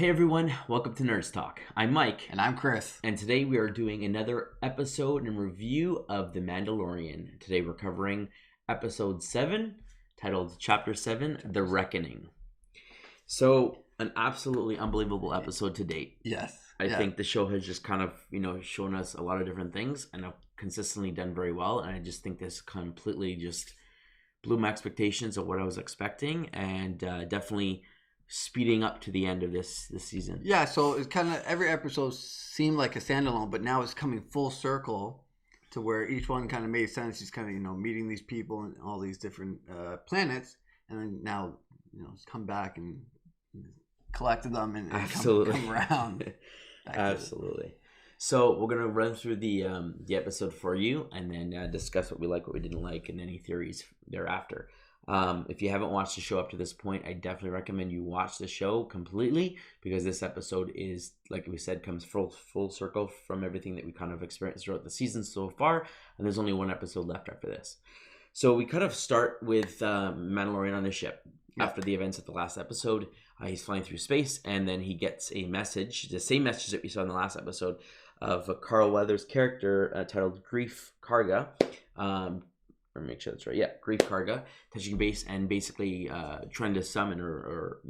Hey everyone, welcome to Nerds Talk. I'm Mike. And I'm Chris. And today we are doing another episode and review of The Mandalorian. Today we're covering episode 7, titled Chapter 7, The Reckoning. So, an absolutely unbelievable episode to date. Yes. I think the show has just kind of, shown us a lot of different things and have consistently done very well. And I just think this completely just blew my expectations of what I was expecting and definitely speeding up to the end of this season. Yeah, so it's kind of every episode seemed like a standalone, but now it's coming full circle to where each one kind of made sense. He's kind of, meeting these people and all these different planets, and then now, it's come back and collected them and come around. Absolutely. So we're gonna run through the episode for you, and then discuss what we like, what we didn't like, and any theories thereafter. If you haven't watched the show up to this point, I definitely recommend you watch the show completely, because this episode is, like we said, comes full circle from everything that we kind of experienced throughout the season so far, and there's only one episode left after this. So we kind of start with Mandalorian on the ship. After the events of the last episode. He's flying through space, and then he gets a message, the same message that we saw in the last episode, of Carl Weathers' character titled Grief Karga. Or make sure that's right. Yeah, Grief Karga, touching base and basically trying to summon or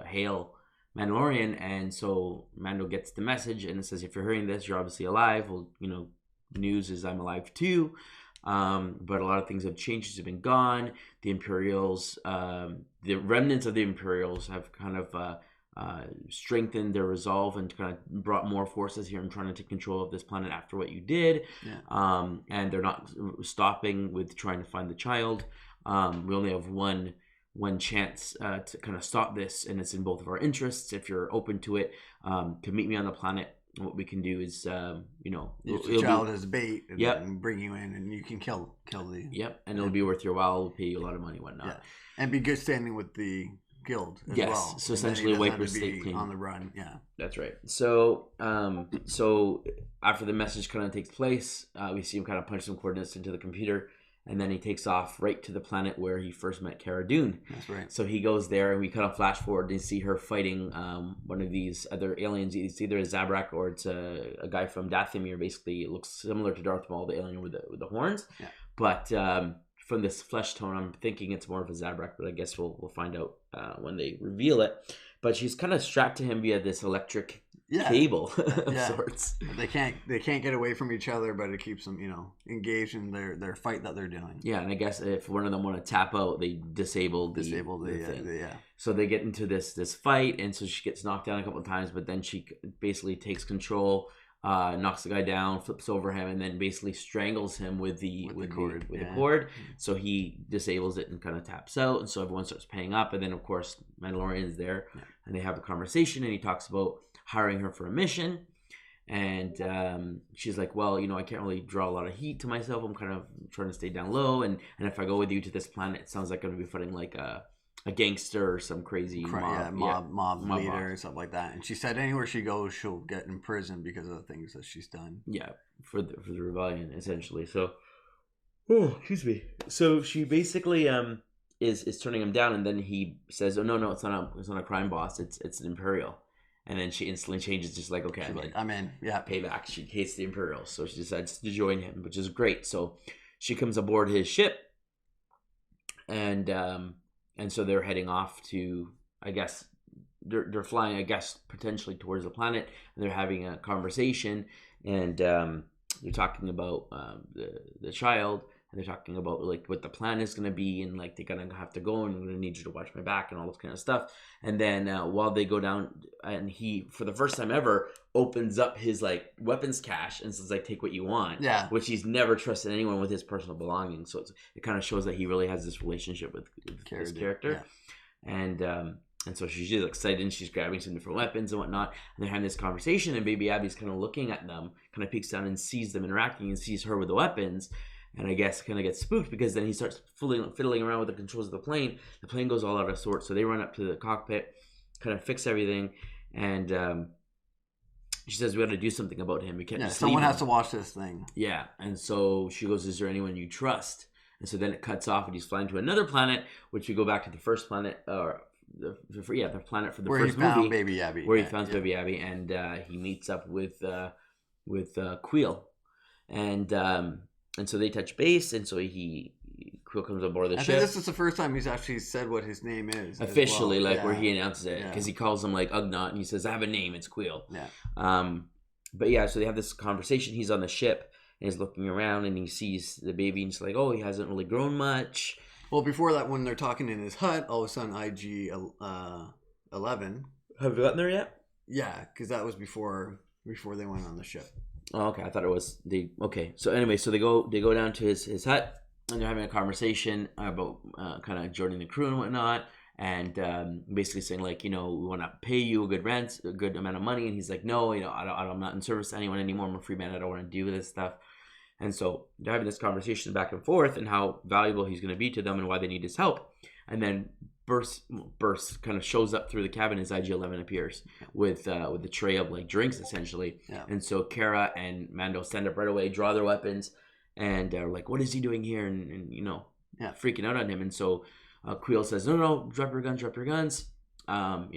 hail Mandalorian. And so Mando gets the message, and it says, if you're hearing this, you're obviously alive. Well, the news is I'm alive too. But a lot of things have changed. Have been gone. The Imperials, the remnants of the Imperials have kind of strengthened their resolve and kind of brought more forces here and trying to take control of this planet after what you did. Yeah. And they're not stopping with trying to find the child. We only have one chance to kind of stop this, and it's in both of our interests. If you're open to it, to meet me on the planet. What we can do is, use the child as bait and bring you in, and you can kill the. Yep, and it'll be worth your while. We'll pay you a lot of money, whatnot. Yeah, and be good standing with the guild as well. So essentially, wipe your slate clean on the run. Yeah, that's right. So, so after the message kind of takes place, we see him kind of punch some coordinates into the computer. And then he takes off right to the planet where he first met Cara Dune. That's right. So he goes there, and we kind of flash forward and see her fighting one of these other aliens. It's either a Zabrak or it's a guy from Dathomir. Basically, it looks similar to Darth Maul, the alien with the horns. Yeah. But from this flesh tone, I'm thinking it's more of a Zabrak. But I guess we'll find out when they reveal it. But she's kind of strapped to him via this electric cable of sorts. They can't get away from each other, but it keeps them, engaged in their fight that they're doing. Yeah, and I guess if one of them want to tap out, they disable the thing. So they get into this fight, and so she gets knocked down a couple of times, but then she basically takes control, knocks the guy down, flips over him, and then basically strangles him with the cord. So he disables it and kind of taps out, and so everyone starts paying up, and then of course Mandalorian's there, and they have a conversation, and he talks about hiring her for a mission, and she's like, well, I can't really draw a lot of heat to myself. I'm kind of trying to stay down low, and if I go with you to this planet, it sounds like I'm going to be fighting like a gangster or some crazy mob leader or something like that. And she said anywhere she goes, she'll get in prison because of the things that she's done. Yeah, for the rebellion, essentially. So, excuse me. So she basically is turning him down, and then he says, oh, no, it's not a crime boss. It's an Imperial. And then she instantly changes, just like, okay, I'm in. Yeah, payback. She hates the Imperials, so she decides to join him, which is great. So she comes aboard his ship, and so they're heading off to, I guess, they're flying, I guess, potentially towards the planet, and they're having a conversation, and they're talking about the child. And they're talking about like what the plan is going to be, and like they're going to have to go, and I'm going to need you to watch my back and all this kind of stuff. And then while they go down, and he, for the first time ever, opens up his like weapons cache and says like, take what you want. Yeah. Which he's never trusted anyone with his personal belongings. So it kind of shows that he really has this relationship with his character. Yeah. And so she's just excited, and she's grabbing some different weapons and whatnot. And they're having this conversation, and Baby Abby's kind of looking at them, kind of peeks down and sees them interacting and sees her with the weapons. And I guess kind of gets spooked, because then he starts fiddling around with the controls of the plane. The plane goes all out of sorts, so they run up to the cockpit, kind of fix everything, and she says, we got to do something about him. We can't just someone has to watch this thing. Yeah, and so she goes, is there anyone you trust? And so then it cuts off, and he's flying to another planet, which we go back to the first planet, or the planet for the where first he found movie, Baby Abby. where he found Baby Abby, and he meets up with Queel, and so they touch base, and so Queel comes on board the I ship. think this is the first time he's actually said what his name is Officially, where he announces it, because he calls him like Ugnaught, and he says, "I have a name, it's Queel." Yeah. But yeah, so they have this conversation. He's on the ship and he's looking around, and he sees the baby, and he's like, "Oh, he hasn't really grown much." Well, before that, when they're talking in his hut, all of a sudden IG 11. Have you gotten there yet? Yeah, because that was before they went on the ship. Oh, okay. I thought it was the okay. So anyway, so they go down to his hut, and they're having a conversation about kind of joining the crew and whatnot, and basically saying like, we want to pay you a good amount of money, and he's like, no, I'm not in service to anyone anymore. I'm a free man. I don't want to do this stuff. And so they're having this conversation back and forth, and how valuable he's going to be to them, and why they need his help. And then Burst kind of shows up through the cabin as IG-11 appears with the tray of like drinks essentially. Yeah. And so Kara and Mando stand up right away, draw their weapons, and are like, "What is he doing here?" And freaking out on him. And so Queel says, "No, drop your guns. Don't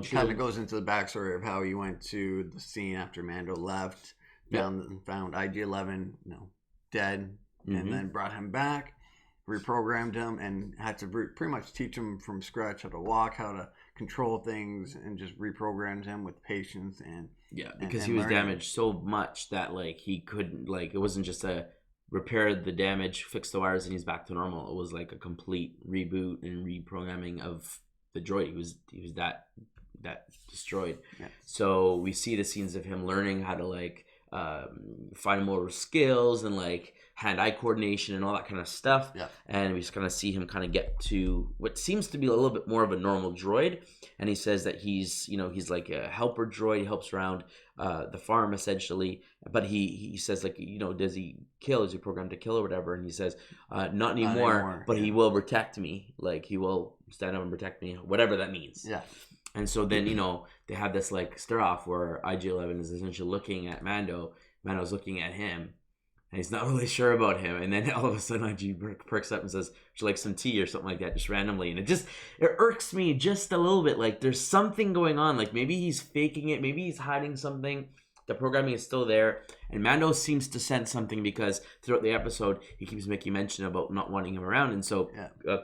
shoot." Kind of goes into the backstory of how he went to the scene after Mando left, found IG-11, dead, and then brought him back, reprogrammed him, and had to pretty much teach him from scratch how to walk, how to control things, and just reprogrammed him with patience because he was damaged so much that like he couldn't, like, it wasn't just a repair the damage, fix the wires, and he's back to normal. It was like a complete reboot and reprogramming of the droid. He was that destroyed. So we see the scenes of him learning how to like find motor skills and like hand-eye coordination and all that kind of stuff. And we just kind of see him kind of get to what seems to be a little bit more of a normal droid. And he says that he's like a helper droid. He helps around the farm essentially, but he says like, does he kill? Is he programmed to kill or whatever? And he says not anymore, but he will protect me. Like, he will stand up and protect me, whatever that means. And so then, they have this like stare off where IG-11 is essentially looking at Mando. Mando's looking at him, and he's not really sure about him. And then all of a sudden, IG perks up and says, "Would you like some tea?" or something like that, just randomly. And it irks me just a little bit. Like, there's something going on. Like, maybe he's faking it. Maybe he's hiding something. The programming is still there. And Mando seems to sense something, because throughout the episode, he keeps making mention about not wanting him around. And so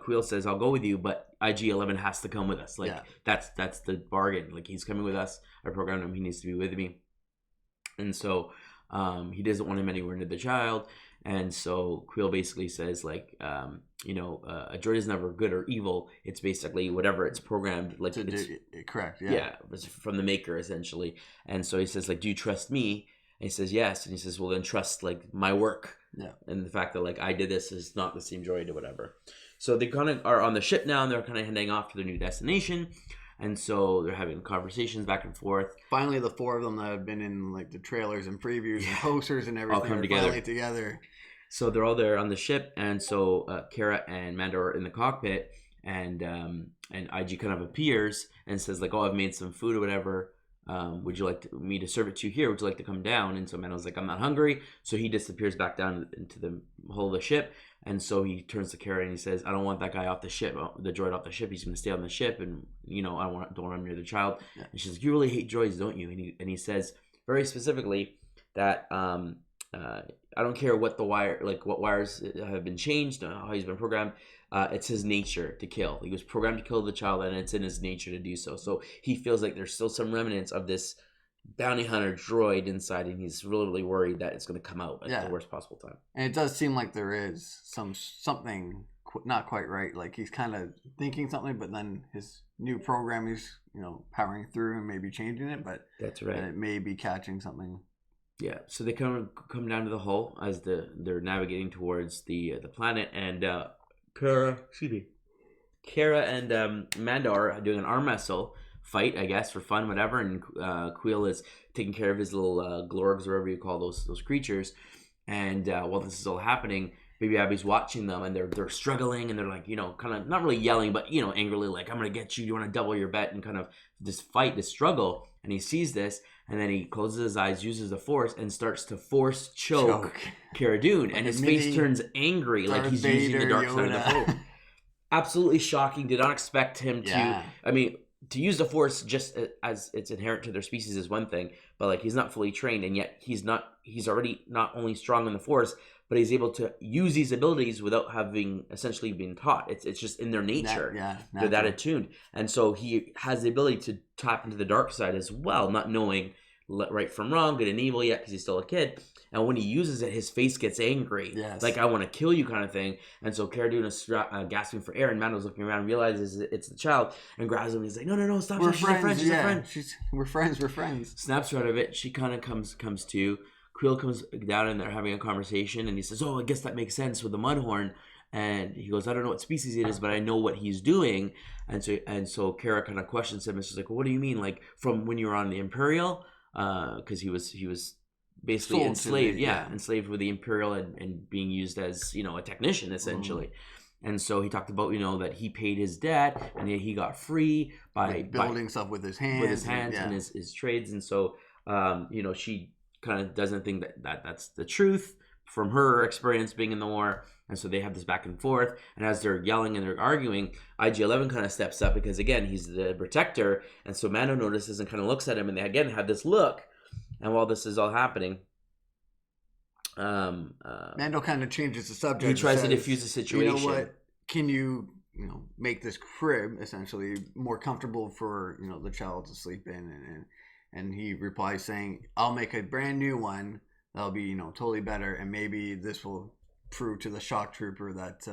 Queel says, "I'll go with you, but IG-11 has to come with us." Like, that's the bargain. Like, he's coming with us. I programmed him. He needs to be with me. And so he doesn't want him anywhere near the child. And so Queel basically says like, a droid is never good or evil. It's basically whatever it's programmed. Like, correct. It's from the maker essentially. And so he says like, "Do you trust me?" And he says yes. And he says, "Well, then trust like my work." And the fact that like I did this is not the same droid or whatever. So they kind of are on the ship now, and they're kind of heading off to their new destination. And so they're having conversations back and forth. Finally, the four of them that have been in like the trailers and previews and posters and everything all come together. So they're all there on the ship, and so Kara and Mando are in the cockpit, and IG kind of appears and says like, "Oh, I've made some food or whatever. Would you like me to serve it to you here? Would you like to come down?" And so Mando's like, "I'm not hungry." So he disappears back down into the hull of the ship. And so he turns to Kara and he says, "I don't want that guy off the ship, the droid off the ship. He's going to stay on the ship, and I don't want him near the child." And she says, "You really hate droids, don't you?" And he says very specifically that I don't care what what wires have been changed, how he's been programmed. It's his nature to kill. He was programmed to kill the child, and it's in his nature to do so. So he feels like there's still some remnants of this bounty hunter droid inside, and he's really, really worried that it's going to come out at the worst possible time. And it does seem like there is something not quite right. Like, he's kind of thinking something, but then his new program is powering through and maybe changing it. But that's right. And it may be catching something. Yeah. So they come down to the hull as they're navigating towards the planet, and Kara and Mando are doing an arm wrestle fight, I guess, for fun, whatever. And Queel is taking care of his little glorgs, or whatever you call those creatures. And while this is all happening, Baby Abby's watching them, and they're struggling, and they're like, kind of not really yelling, but angrily, like, "I'm gonna get you. You want to double your bet?" And kind of this fight, this struggle. And he sees this, and then he closes his eyes, uses the Force, and starts to Force choke Cara Dune, and his face turns angry, like he's using the dark side of the Force. absolutely shocking. Did not expect him to. Yeah. I mean, to use the Force just as it's inherent to their species is one thing, but like he's not fully trained, and yet he's already not only strong in the Force, but he's able to use these abilities without having essentially been taught. It's just in their nature. They're that attuned, and so he has the ability to tap into the dark side as well, not knowing right from wrong, good and evil yet, because he's still a kid. And when he uses it, his face gets angry, like I want to kill you kind of thing. And so Cara Dune is gasping for air, and Mando's looking around, realizes it's the child, and grabs him. And he's like, no, stop! We're She's friends. a friend. We're friends. Snaps her out of it. She kind of comes to. Quill comes down, and they're having a conversation, and he says, "Oh, I guess that makes sense with the Mudhorn." And he goes, "I don't know what species it is, but I know what he's doing." And so Cara kind of questions him, and she's like, well, "What do you mean? Like from when you were on the Imperial?" Because he was basically Sold enslaved, enslaved with the Imperial and being used as a technician essentially. And so he talked about that he paid his debt and he got free by building stuff with his hands, and his trades. And so she kind of doesn't think that's the truth from her experience being in the war. And so they have this back and forth, and as they're yelling and they're arguing, IG-11 kind of steps up because again he's the protector, and so Mando notices and kind of looks at him, and they again have this look. And while this is all happening, Mando kind of changes the subject. He tries to diffuse the situation. You know what? Can you make this crib essentially more comfortable for the child to sleep in? And he replies saying, "I'll make a brand new one that'll be totally better, and maybe this will prove to the shock trooper that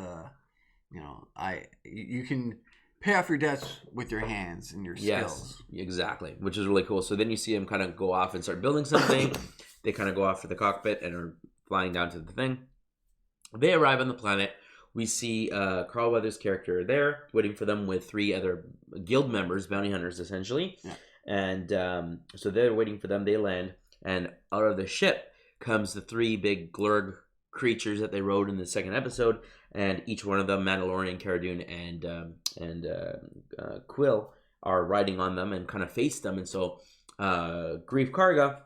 you can pay off your debts with your hands and your skills." Yes, exactly, which is really cool. So then you see him kind of go off and start building something. They kind of go off to the cockpit and are flying down to the thing. They arrive on the planet. We see Carl Weathers' character there waiting for them with 3 other guild members, bounty hunters essentially. Yeah. And so they're waiting for them. They land, and out of the ship comes the 3 big Glurg creatures that they rode in the second episode, and each one of them, Mandalorian, Cara Dune, and Quill, are riding on them and kind of face them. And so Greef Karga,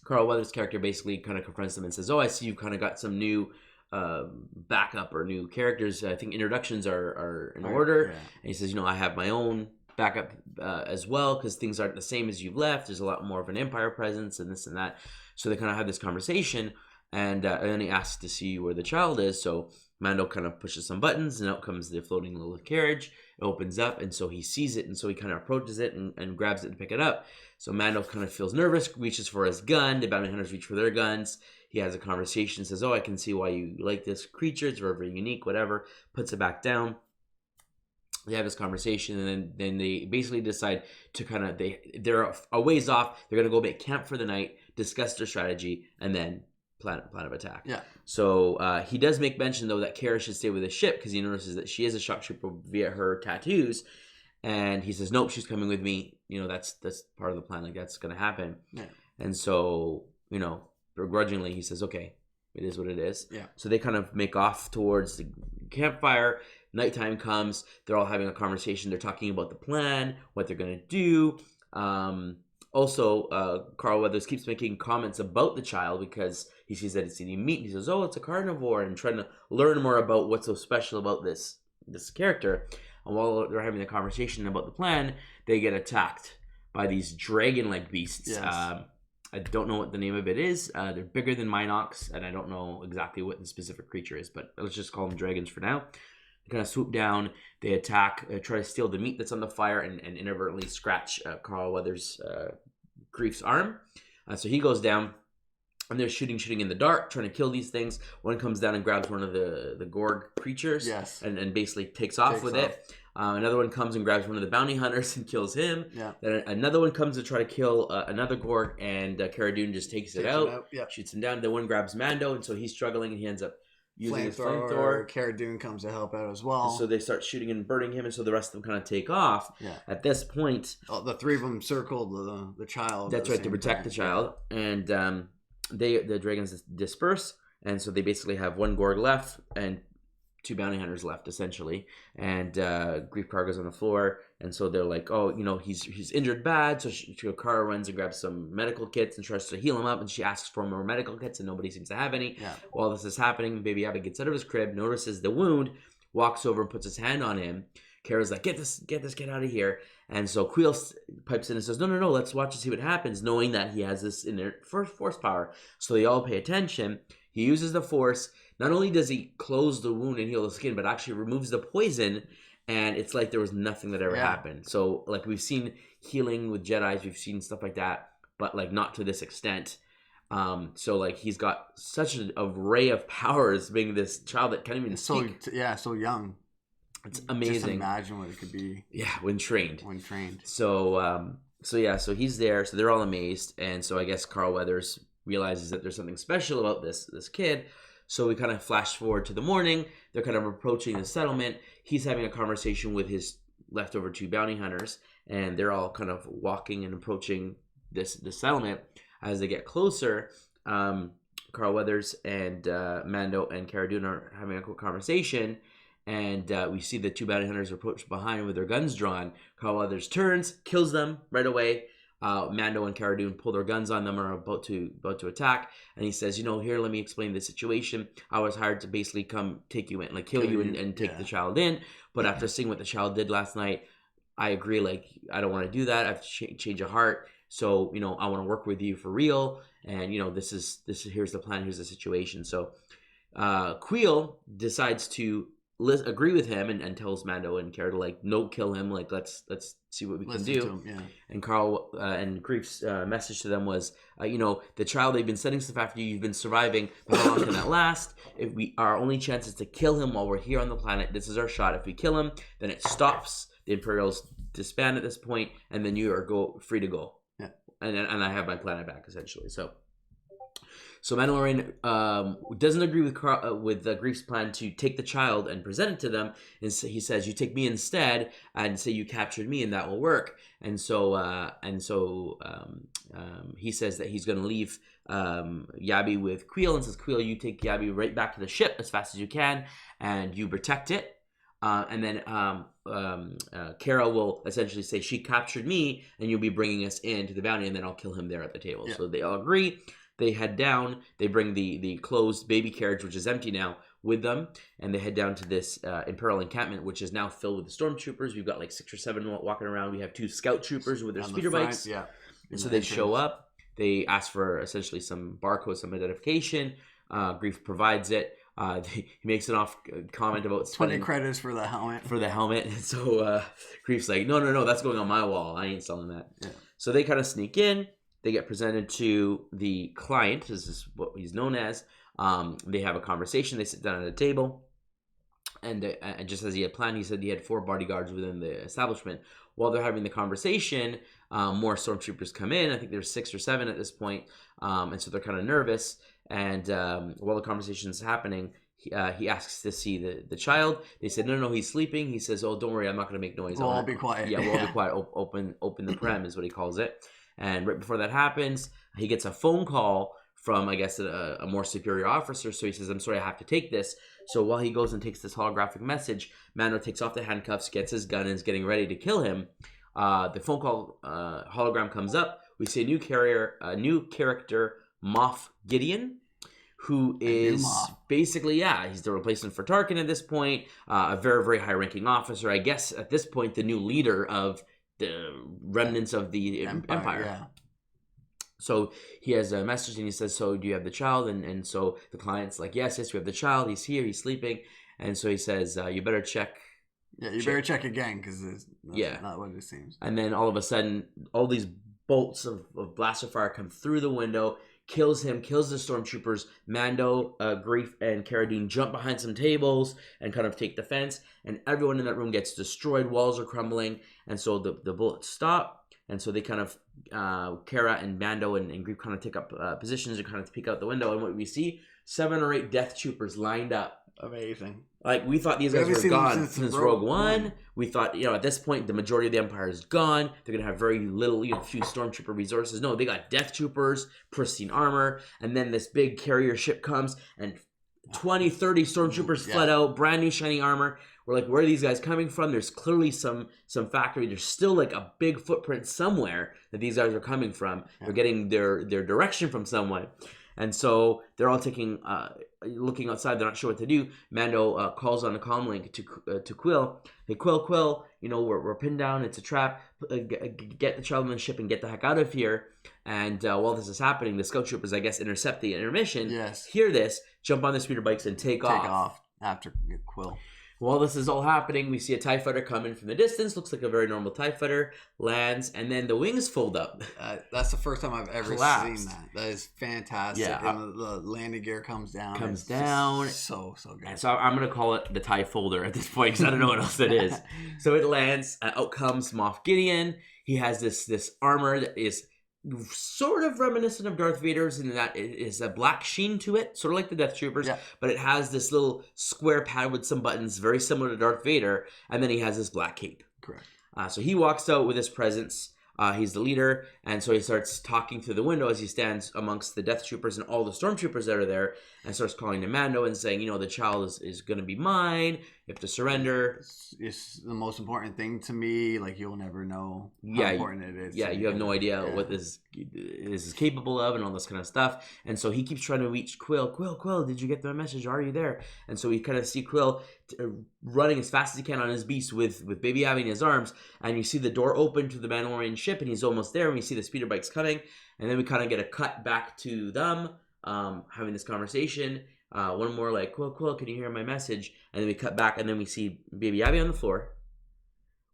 Carl Weathers' character, basically kind of confronts them and says, "Oh, I see you've kind of got some new backup or new characters. I think introductions are in order." Yeah. And he says, "I have my own backup as well, because things aren't the same as you've left. There's a lot more of an Empire presence and this and that." So they kind of have this conversation, and then he asks to see where the child is. So Mando kind of pushes some buttons, and out comes the floating little carriage. It opens up, and so he sees it, and so he kind of approaches it and grabs it to pick it up. So Mando kind of feels nervous, reaches for his gun. The bounty hunters reach for their guns. He has a conversation, says, "Oh, I can see why you like this creature. It's very, very unique, whatever." Puts it back down. They have this conversation, and then they basically decide to kind of, they're a ways off. They're going to go make camp for the night, discuss their strategy, and then plan of attack. Yeah. So he does make mention, though, that Cara should stay with the ship because he notices that she is a shock trooper via her tattoos. And he says, "Nope, she's coming with me. That's part of the plan. Like, that's going to happen." Yeah. And so, begrudgingly, he says, "Okay, it is what it is." Yeah. So they kind of make off towards the campfire. Nighttime comes. They're all having a conversation. They're talking about the plan, what they're going to do. Also, Carl Weathers keeps making comments about the child because he sees that it's eating meat. He says, "Oh, it's a carnivore," and trying to learn more about what's so special about this character. And while they're having the conversation about the plan, they get attacked by these dragon-like beasts. Yes. I don't know what the name of it is. They're bigger than Minox, and I don't know exactly what the specific creature is, but let's just call them dragons for now. They kind of swoop down, they attack, try to steal the meat that's on the fire, and inadvertently scratch Carl Weathers' Greef's arm. So he goes down, and they're shooting in the dark, trying to kill these things. One comes down and grabs one of the Gorg creatures, Yes. and basically takes off with it. Another one comes and grabs one of the bounty hunters and kills him. Yeah. Then another one comes to try to kill another Gorg, and Cara Dune just takes it out. Yeah. Shoots him down. The one grabs Mando, and so he's struggling, and he ends up using his flamethrower. Cara Dune comes to help out as well. And so they start shooting and burning him, and so the rest of them kind of take off. Yeah. At this point, the 3 of them circled the child. That's right, to protect the child, and the dragons disperse, and so they basically have 1 Gorg left and 2 bounty hunters left, essentially. And Greef Karga's on the floor, and so they're like, "Oh, he's injured bad." So Cara runs and grabs some medical kits and tries to heal him up, and she asks for more medical kits, and nobody seems to have any. Yeah. While this is happening, Baby Yoda gets out of his crib, notices the wound, walks over and puts his hand on him. Kara's like, get this kid out of here. And so Queel pipes in and says, no, let's watch and see what happens, knowing that he has this inherent force power. So they all pay attention. He uses the force. Not only does he close the wound and heal the skin, but actually removes the poison. And it's like there was nothing that ever happened. So like we've seen healing with Jedis, we've seen stuff like that, but like not to this extent. So like he's got such an array of powers, being this child that can't even speak. So young. It's amazing. Just imagine what it could be. Yeah, when trained. So so he's there. So they're all amazed, and so I guess Carl Weathers realizes that there's something special about this kid. So we kind of flash forward to the morning. They're kind of approaching the settlement. He's having a conversation with his leftover 2 bounty hunters, and they're all kind of walking and approaching this settlement. As they get closer, Carl Weathers and Mando and Cara Dune are having a quick conversation. And we see the 2 bounty hunters approach behind with their guns drawn. Carl Weathers turns, kills them right away. Mando and Cara Dune pull their guns on them, are about to attack. And he says, here, let me explain the situation. I was hired to basically come take you in, like kill you and take the child in. But after seeing what the child did last night, I agree, like, I don't want to do that. I have to change of heart. So, I want to work with you for real. And, here's the plan, here's the situation. So Queel decides to agree with him and tells Mando and Cara to like no kill him, like let's see what we can do. And Carl and Grief's message to them was the child, they've been sending stuff after you, you've been surviving, but how long can that last? If our only chance is to kill him while we're here on the planet, this is our shot. If we kill him, then it stops, the Imperials disband at this point, and then you are free to go. And I have my planet back, essentially. So Mandalorian doesn't agree with Grief's plan to take the child and present it to them. And so he says, you take me instead and say you captured me, and that will work. And so he says that he's going to leave Yabi with Queel, and says, Queel, you take Yabi right back to the ship as fast as you can, and you protect it. And then Cara will essentially say, she captured me, and you'll be bringing us into the bounty, and then I'll kill him there at the table. Yeah. So they all agree. They head down. They bring the closed baby carriage, which is empty now, with them, and they head down to this Imperial encampment, which is now filled with the stormtroopers. We've got like 6 or 7 walking around. We have 2 scout troopers with their speeder bikes. Yeah. And so they show up. They ask for essentially some barcode, some identification. Grief provides it. He makes an off comment about 20 credits for the helmet. And so Grief's like, no, that's going on my wall. I ain't selling that. Yeah. So they kind of sneak in. They get presented to the client. This is what he's known as. They have a conversation. They sit down at a table. And just as he had planned, he said he had 4 bodyguards within the establishment. While they're having the conversation, more stormtroopers come in. I think there's 6 or 7 at this point. And so they're kind of nervous. And while the conversation is happening, he asks to see the child. They said, no, he's sleeping. He says, oh, don't worry, I'm not going to make noise. We'll all be quiet. Yeah, we'll all be quiet. Open the prem is what he calls it. And right before that happens, he gets a phone call from, I guess, a more superior officer. So he says, I'm sorry, I have to take this. So while he goes and takes this holographic message, Mando takes off the handcuffs, gets his gun, and is getting ready to kill him. The phone call hologram comes up. We see a new character, Moff Gideon, who is basically, he's the replacement for Tarkin at this point. A very, very high-ranking officer. I guess at this point, the new leader of the remnants of the Empire. Yeah. So he has a message and he says, so do you have the child? And so the client's like, yes, we have the child. He's here. He's sleeping. And so he says, you better check. Yeah, better check again because that's not what it seems. And then all of a sudden, all these bolts of blaster fire come through the window, kills him, kills the stormtroopers. Mando, Grief, and Cara Dune jump behind some tables and kind of take defense. And everyone in that room gets destroyed. Walls are crumbling. And so the bullets stop. And so they kind of, Cara and Mando and Grief kind of take up positions and kind of peek out the window. And what we see, 7 or 8 death troopers lined up. Amazing. Like, we thought these guys were gone since Rogue One. We thought, at this point, the majority of the Empire is gone. They're going to have very little, few stormtrooper resources. No, they got death troopers, pristine armor. And then this big carrier ship comes and 20, 30 stormtroopers fled out, brand new shiny armor. we're like, where are these guys coming from? There's clearly some factory. There's still like a big footprint somewhere that these guys are coming from. Yeah. They're getting their direction from someone. And so they're all looking outside. They're not sure what to do. Mando calls on the comm link to Quill. Hey, Quill, we're pinned down. It's a trap. Get the child on the ship and get the heck out of here. And while this is happening, the scout troopers, I guess, intercept the intermission. Yes. Hear this, jump on the speeder bikes and take off. Take off after Quill. While this is all happening, we see a TIE fighter come in from the distance. Looks like a very normal TIE fighter. Lands, and then the wings fold up. That's the first time I've ever seen that. That is fantastic. Yeah. And the landing gear comes down. So good. And so I'm going to call it the TIE folder at this point because I don't know what else it is. So it lands. Out comes Moff Gideon. He has this armor that is sort of reminiscent of Darth Vader's in that it is a black sheen to it, sort of like the Death Troopers, but it has this little square pad with some buttons, very similar to Darth Vader, and then he has this black cape. Correct. So he walks out with his presence. He's the leader, and so he starts talking through the window as he stands amongst the Death Troopers and all the Stormtroopers that are there, and starts calling to Mando and saying, the child is going to be mine. You have to surrender. It's the most important thing to me. Like, you'll never know how important it is. Yeah, you have no idea what this is capable of and all this kind of stuff. And so he keeps trying to reach Quill. Quill, did you get my message? Are you there? And so we kind of see Quill running as fast as he can on his beast with Baby Abby in his arms. And you see the door open to the Mandalorian ship, and he's almost there. And we see the speeder bikes coming. And then we kind of get a cut back to them having this conversation. One more like, Quill, can you hear my message? And then we cut back, and then we see Baby Abby on the floor.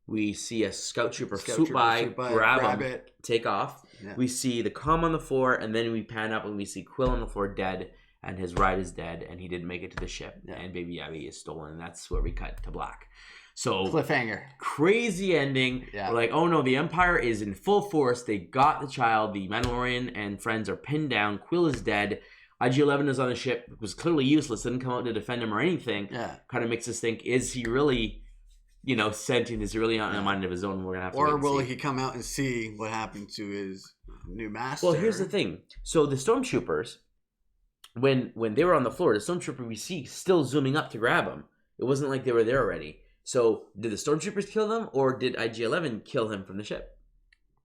We see a scout trooper swoop by, grab him, take off. Yeah. We see the comm on the floor, and then we pan up, and we see Quill on the floor dead, and his ride is dead, and he didn't make it to the ship, and Baby Abby is stolen, and that's where we cut to black. So cliffhanger, crazy ending. Yeah. We're like, oh no, the Empire is in full force. They got the child. The Mandalorian and friends are pinned down. Quill is dead. IG-11 is on the ship, was clearly useless, didn't come out to defend him or anything. Yeah. Kind of makes us think, is he really, sentient? Is he really on a mind of his own? We're going to have to Or will he come out and see what happened to his new master? Well, here's the thing. So the Stormtroopers, when they were on the floor, the Stormtrooper we see still zooming up to grab him. It wasn't like they were there already. So did the Stormtroopers kill them, or did IG-11 kill him from the ship?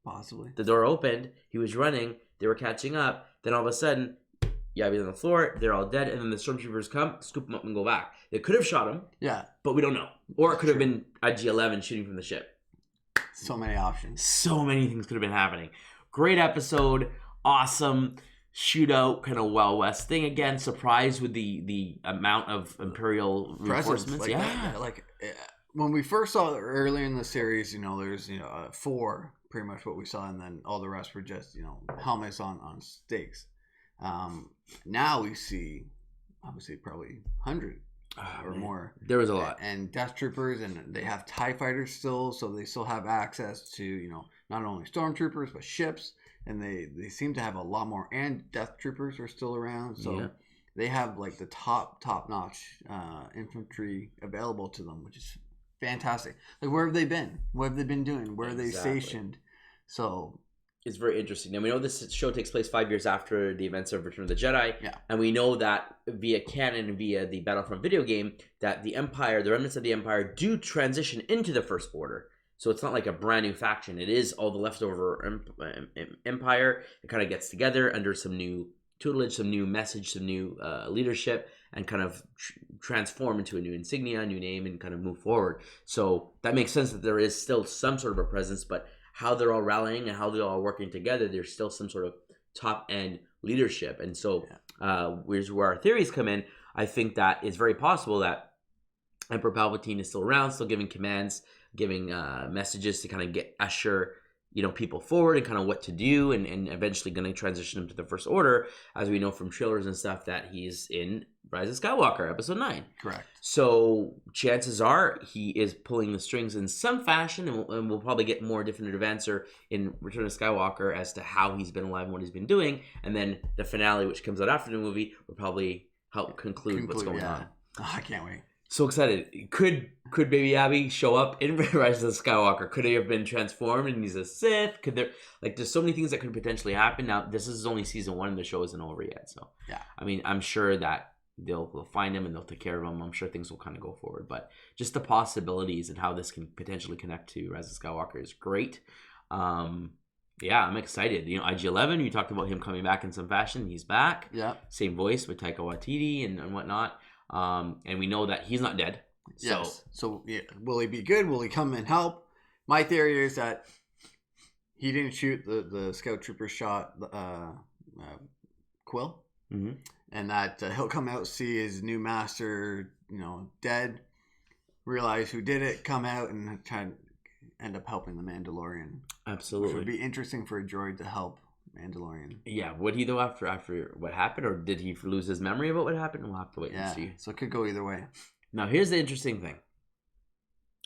Possibly. The door opened. He was running. They were catching up. Then all of a sudden, Yabby's on the floor, they're all dead, and then the Stormtroopers come, scoop him up, and go back. They could have shot him, but we don't know. Or it could have been IG-11 shooting from the ship. So many options. So many things could have been happening. Great episode, awesome shootout, kind of Wild West thing again. Surprised with the amount of Imperial reinforcements. When we first saw it earlier in the series, there's 4, pretty much what we saw, and then all the rest were just helmets on stakes. Now we see, obviously, probably 100 or more. There was a lot. And Death Troopers, and they have TIE fighters still, so they still have access to, not only Stormtroopers, but ships. And they seem to have a lot more, and Death Troopers are still around. So they have, like, the top-notch infantry available to them, which is fantastic. Like, where have they been? What have they been doing? Where are they stationed? So it's very interesting. Now, we know this show takes place 5 years after the events of Return of the Jedi. Yeah. And we know that via canon, via the Battlefront video game, that the Empire, the remnants of the Empire, do transition into the First Order. So it's not like a brand new faction. It is all the leftover Empire. It kind of gets together under some new tutelage, some new message, some new leadership, and kind of transform into a new insignia, a new name, and kind of move forward. So that makes sense that there is still some sort of a presence, but how they're all rallying and how they're all working together, there's still some sort of top-end leadership. And so here's where our theories come in. I think that it's very possible that Emperor Palpatine is still around, still giving commands, giving messages to kind of get usher people forward and kind of what to do, and eventually going to transition him to the First Order, as we know from trailers and stuff that he's in Rise of Skywalker, Episode 9. Correct. So chances are he is pulling the strings in some fashion, and we'll probably get more definitive answer in Return of Skywalker as to how he's been alive and what he's been doing, and then the finale, which comes out after the movie, will probably help conclude what's going on. Oh, I can't wait. So excited. Could Baby Abby show up in Rise of Skywalker? Could he have been transformed and he's a Sith? Could there, there's so many things that could potentially happen. Now, this is only season 1 and the show isn't over yet. So, I mean, I'm sure that they'll find him and they'll take care of him. I'm sure things will kind of go forward, but just the possibilities and how this can potentially connect to Rise of Skywalker is great. Yeah, I'm excited. You know, IG-11, you talked about him coming back in some fashion. He's back. Yeah. Same voice with Taika Waititi and whatnot. And we know that he's not dead. Yes. So yeah, will he be good? Will he come and help? My theory is that he didn't shoot the scout trooper shot Quill, and that he'll come out, see his new master, dead, realize who did it, come out and try to end up helping the Mandalorian. Absolutely. Which would be interesting for a droid to help Mandalorian. Yeah, would he though after what happened, or did he lose his memory about what happened? We'll have to wait and see. So it could go either way. Now here's the interesting thing.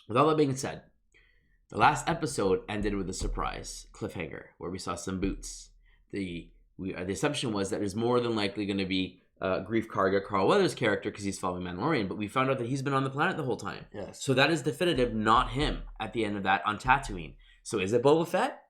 With all that being said, the last episode ended with a surprise cliffhanger where we saw some boots. The assumption was that there's more than likely going to be Grief Karga, Carl Weathers' character, because he's following Mandalorian, but we found out that he's been on the planet the whole time. Yes. So that is definitive, not him at the end of that on Tatooine. So is it Boba Fett?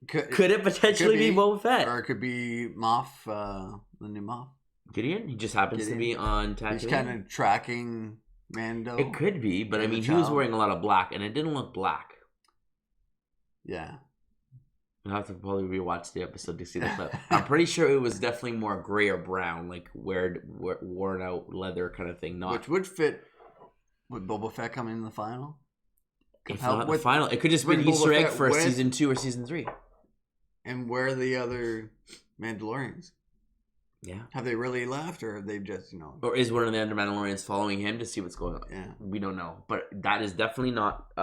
Could it potentially be Boba Fett? Or it could be Moff, the new Moff. Gideon? He just happens to be on Tatooine. He's kind of tracking Mando. It could be, but I mean, he was wearing a lot of black, and it didn't look black. Yeah. I'll have to probably rewatch the episode to see the clip. I'm pretty sure it was definitely more gray or brown, like worn out leather kind of thing. Which would fit. Would Boba Fett come in the final? If not the final, it could just be an Easter egg for season 2 or season 3. And where are the other Mandalorians? Yeah. Have they really left, or have they just, Or is one of the other Mandalorians following him to see what's going on? Yeah. We don't know. But that is definitely not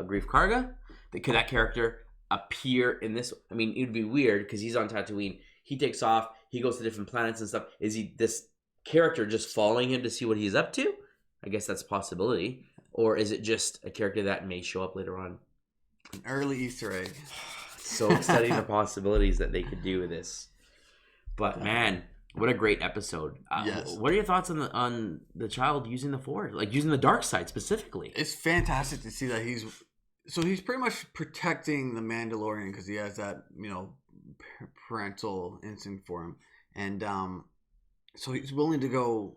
Grief Karga. Could that character appear in this? I mean, it would be weird because he's on Tatooine. He takes off. He goes to different planets and stuff. Is he this character just following him to see what he's up to? I guess that's a possibility. Or is it just a character that may show up later on? An early Easter egg. So exciting the possibilities that they could do with this. But man, what a great episode. Yes. What are your thoughts on the child using the Force, like using the dark side specifically? It's fantastic to see that he's pretty much protecting the Mandalorian because he has that, parental instinct for him. And so he's willing to go,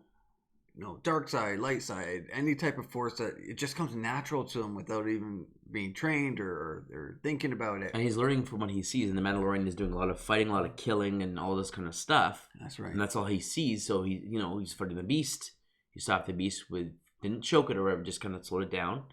dark side, light side, any type of force that it just comes natural to him without even being trained or thinking about it. And he's learning from what he sees. And the Mandalorian is doing a lot of fighting, a lot of killing, and all this kind of stuff. That's right. And that's all he sees. So he's fighting the beast. He stopped the beast didn't choke it or whatever, just kind of slowed it down.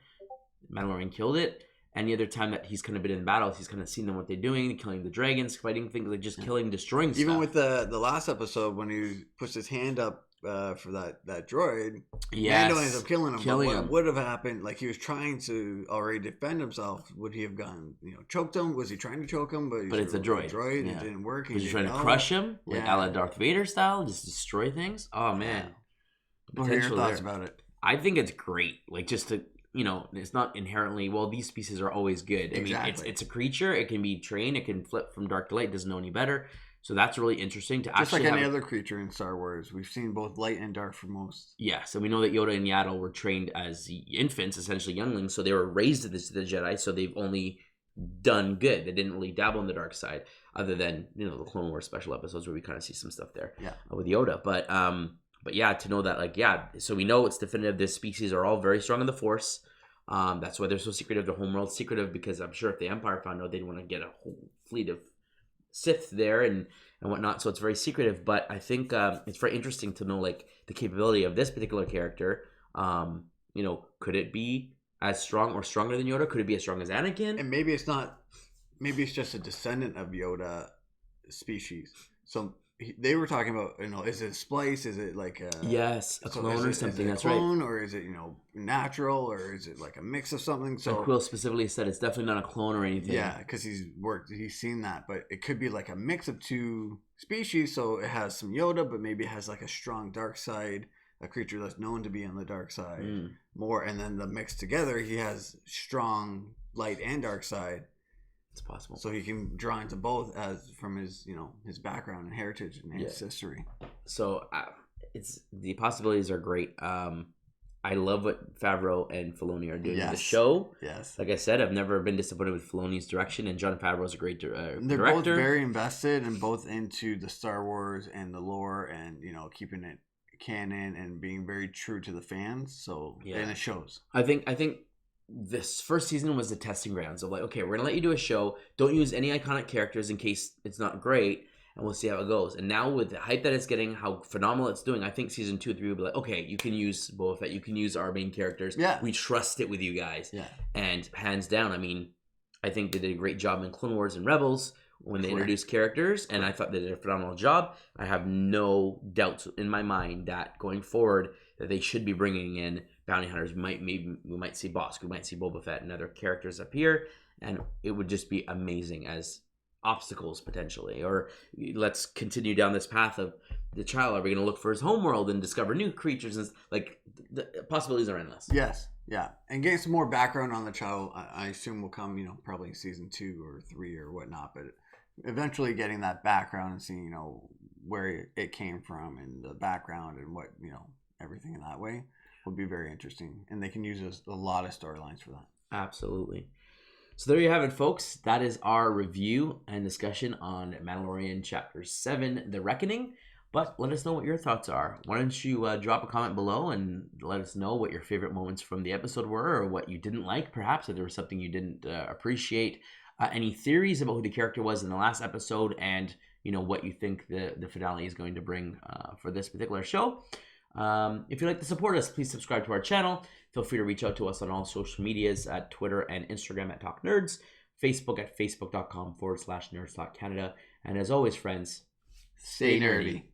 Mandalorian killed it. Any other time that he's kind of been in battles, he's kind of seen them what they're doing, killing the dragons, fighting things, like just killing, destroying stuff. Even with the last episode when he pushed his hand up for that droid, Mando ends up killing him. What would have happened? Like he was trying to already defend himself. Would he have gone, choked him? Was he trying to choke him? But it's a droid. It didn't work. Was he trying to crush him, like a la Darth Vader style, just destroy things? Oh man, what are your thoughts about it? I think it's great. Like just to. It's not inherently, these species are always good. I mean, it's a creature. It can be trained. It can flip from dark to light. It doesn't know any better. So that's really interesting to just like any other creature in Star Wars. We've seen both light and dark for most. Yes, and we know that Yoda and Yaddle were trained as infants, essentially younglings. So they were raised to the Jedi. So they've only done good. They didn't really dabble in the dark side, other than the Clone Wars special episodes where we kind of see some stuff there. With Yoda, But yeah, to know that, so we know it's definitive. This species are all very strong in the Force. That's why they're so secretive. Their homeworld's secretive because I'm sure if the Empire found out, they'd want to get a whole fleet of Sith there and whatnot. So it's very secretive. But I think it's very interesting to know like the capability of this particular character. Could it be as strong or stronger than Yoda? Could it be as strong as Anakin? And maybe it's not. Maybe it's just a descendant of Yoda species. So they were talking about, is it a splice? Is it like a clone or something? That's right. Or is it natural, or is it like a mix of something? So Quill specifically said it's definitely not a clone or anything. Yeah, because he's seen that, but it could be like a mix of two species. So it has some Yoda, but maybe it has like a strong dark side, a creature that's known to be on the dark side more, and then the mix together, he has strong light and dark side. It's possible. So he can draw into both as from his, his background and heritage and his history. So the possibilities are great. I love what Favreau and Filoni are doing with the show. Yes. Like I said, I've never been disappointed with Filoni's direction, and Jon Favreau's a great director. They're both very invested and both into the Star Wars and the lore and, keeping canon and being very true to the fans. So and it shows. I think this first season was the testing grounds of like, okay, we're gonna let you do a show. Don't use any iconic characters in case it's not great, and we'll see how it goes. And now with the hype that it's getting, how phenomenal it's doing, I think season 2 and 3 will be like, okay, you can use Boba Fett, you can use our main characters. Yeah, we trust it with you guys. Yeah, and hands down, I mean, I think they did a great job in Clone Wars and Rebels when they introduced characters, and I thought they did a phenomenal job. I have no doubts in my mind that going forward that they should be bringing in bounty hunters. We might see Bosk, we might see Boba Fett and other characters appear, and it would just be amazing as obstacles potentially. Or let's continue down this path of the child. Are we going to look for his homeworld and discover new creatures? And like the possibilities are endless. Yes, yeah, and getting some more background on the child, I assume will come, probably in season 2 or 3 or whatnot. But eventually, getting that background and seeing, where it came from and the background and what, everything in that way would be very interesting. And they can use a lot of storylines for that. Absolutely. So there you have it, folks. That is our review and discussion on Mandalorian Chapter 7, The Reckoning. But let us know what your thoughts are. Why don't you drop a comment below and let us know what your favorite moments from the episode were, or what you didn't like, perhaps, if there was something you didn't appreciate. Any theories about who the character was in the last episode, and what you think the finale is going to bring for this particular show. If you'd like to support us, please subscribe to our channel. Feel free to reach out to us on all social medias at Twitter and Instagram at Talk Nerds, Facebook at facebook.com/nerds.canada. And as always, friends, stay nerdy.